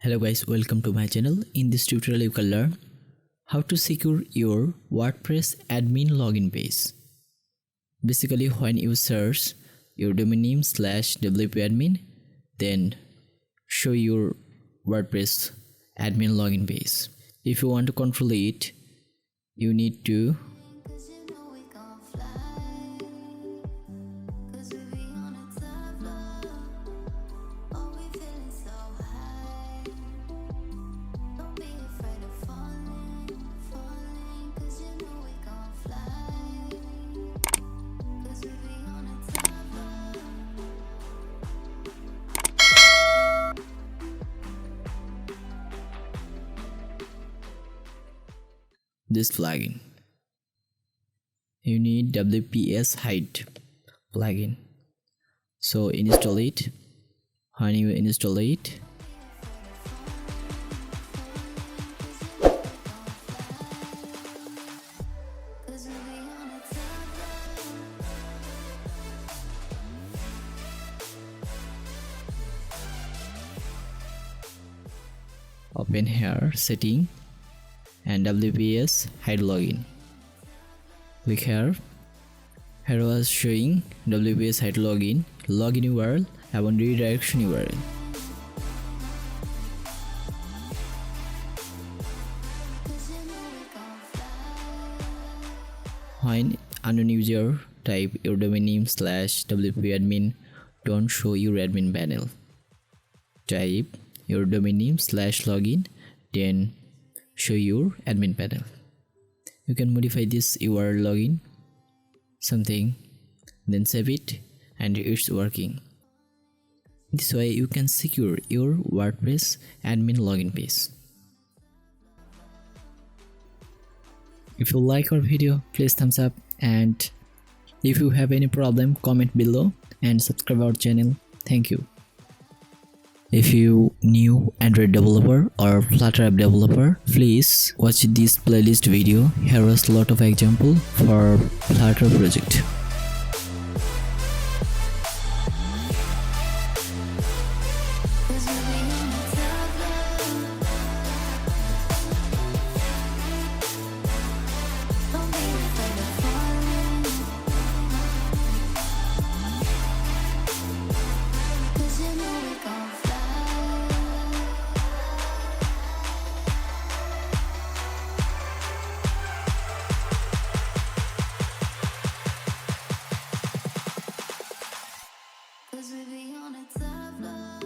Hello guys, welcome to my channel. In this tutorial you can learn how to secure your WordPress admin login page. Basically, when you search your domain name /wp-admin, then show your WordPress admin login page. If you want to control it, you need to this plugin. You need WPS hide plugin. So install it. When you install it, open here setting and WPS hide login. Click here. Here was showing WPS hide login URL and redirection URL. When unknown user type your domain name /wp-admin, don't show your admin panel. Type your domain name /login, then show your admin panel. You can modify this URL login something, then save it, and it's working. This way you can secure your WordPress admin login page. If you like our video, please thumbs up, and if you have any problem, comment below and subscribe our channel. Thank you. If you new Android developer or Flutter app developer, please watch this playlist video. Here is a lot of example for Flutter project. Cause we be on a top floor.